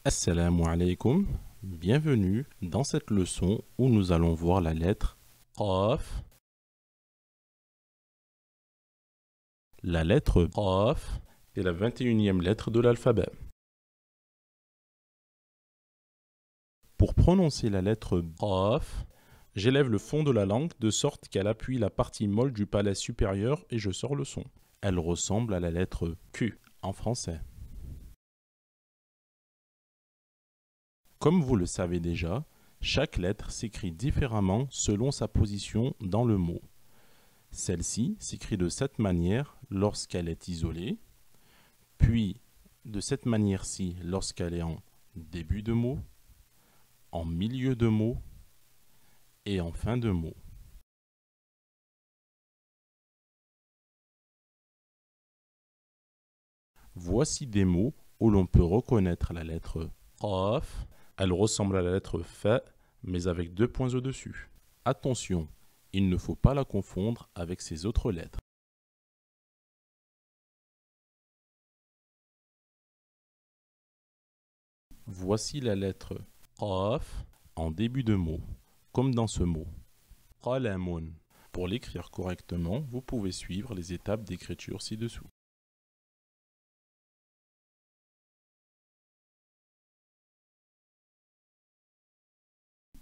Assalamu alaikum, bienvenue dans cette leçon où nous allons voir la lettre Qaf. La lettre Qaf est la 21e lettre de l'alphabet. Pour prononcer la lettre Qaf, j'élève le fond de la langue de sorte qu'elle appuie la partie molle du palais supérieur et je sors le son. Elle ressemble à la lettre Q en français. Comme vous le savez déjà, chaque lettre s'écrit différemment selon sa position dans le mot. Celle-ci s'écrit de cette manière lorsqu'elle est isolée, puis de cette manière-ci lorsqu'elle est en début de mot, en milieu de mot et en fin de mot. Voici des mots où l'on peut reconnaître la lettre Qaf. Elle ressemble à la lettre Fa, mais avec 2 points au-dessus. Attention, il ne faut pas la confondre avec ses autres lettres. Voici la lettre Qaf en début de mot, comme dans ce mot. Qalamun. Pour l'écrire correctement, vous pouvez suivre les étapes d'écriture ci-dessous.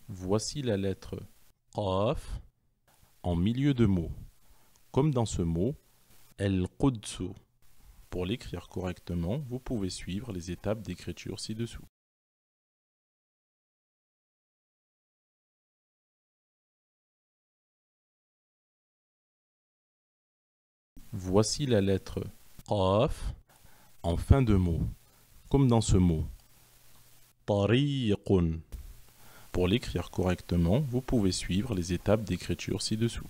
Voici la lettre Qaf en milieu de mot, comme dans ce mot El-Qudsu. Pour l'écrire correctement, vous pouvez suivre les étapes d'écriture ci-dessous. Voici la lettre Qaf en fin de mot, comme dans ce mot Tariqun. Pour l'écrire correctement, vous pouvez suivre les étapes d'écriture ci-dessous.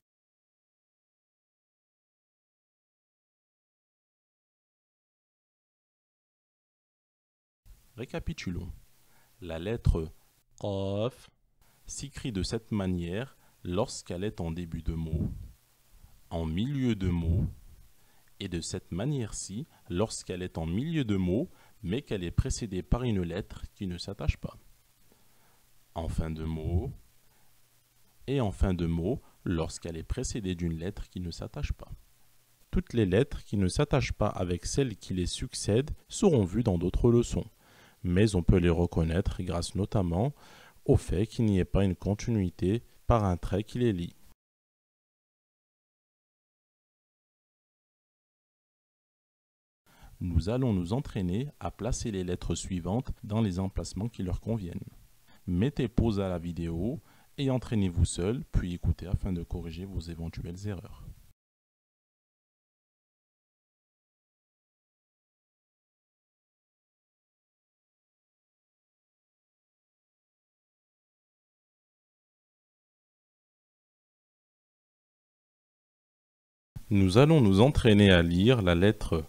Récapitulons. La lettre Qaf s'écrit de cette manière lorsqu'elle est en début de mot, en milieu de mot, et de cette manière-ci lorsqu'elle est en milieu de mot, mais qu'elle est précédée par une lettre qui ne s'attache pas. En fin de mot, et en fin de mot lorsqu'elle est précédée d'une lettre qui ne s'attache pas. Toutes les lettres qui ne s'attachent pas avec celles qui les succèdent seront vues dans d'autres leçons, mais on peut les reconnaître grâce notamment au fait qu'il n'y ait pas une continuité par un trait qui les lie. Nous allons nous entraîner à placer les lettres suivantes dans les emplacements qui leur conviennent. Mettez pause à la vidéo et entraînez-vous seul, puis écoutez afin de corriger vos éventuelles erreurs. Nous allons nous entraîner à lire la lettre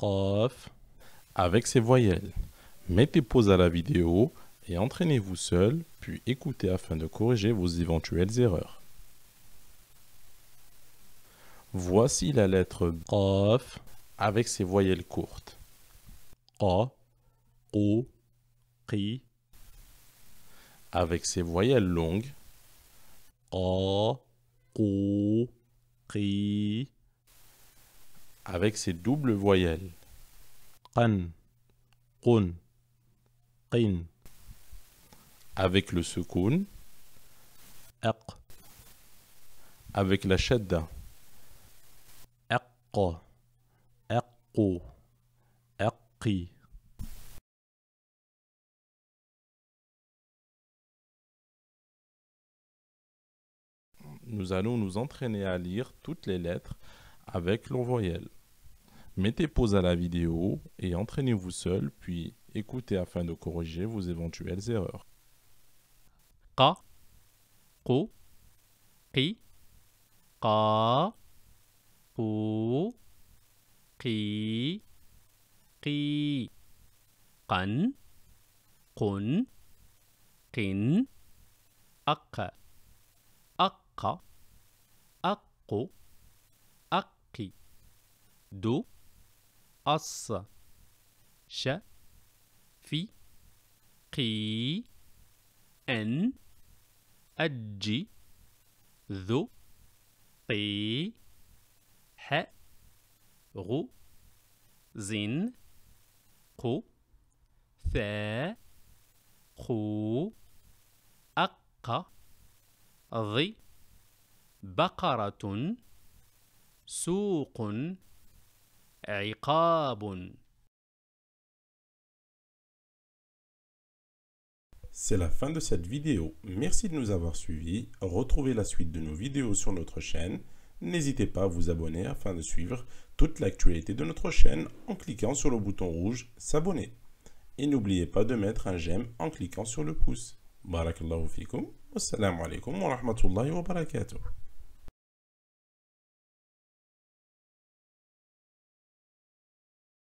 Qaf avec ses voyelles. Mettez pause à la vidéo et entraînez-vous seul, puis écoutez afin de corriger vos éventuelles erreurs. Voici la lettre Qaf avec ses voyelles courtes. Qa, Qu, Qi. Avec ses voyelles longues. Qa, Qu, Qi. Avec ses doubles voyelles. Qan, Qun, Qin. Avec le sukoun. Aq. Avec la shadda. Aqqa, Aqqu, Aqqi. Nous allons nous entraîner à lire toutes les lettres avec leurs voyelles. Mettez pause à la vidéo et entraînez-vous seul, puis écoutez afin de corriger vos éventuelles erreurs. Qa, Qu, Qi, Qa, Qu, Qi, Qi. Qan, Qun, Qin, Aqqa, Aqqa, Aqqu, Aqqi. Do, As, Sha, Fi, قي أن أج ذو قي ح غ زن قو ثا خو أق ض بقرة سوق عقاب. C'est la fin de cette vidéo. Merci de nous avoir suivis. Retrouvez la suite de nos vidéos sur notre chaîne. N'hésitez pas à vous abonner afin de suivre toute l'actualité de notre chaîne en cliquant sur le bouton rouge s'abonner. Et n'oubliez pas de mettre un j'aime en cliquant sur le pouce. Barakallahu fikum. Wassalamu alaikum wa rahmatullahi wa barakatuh.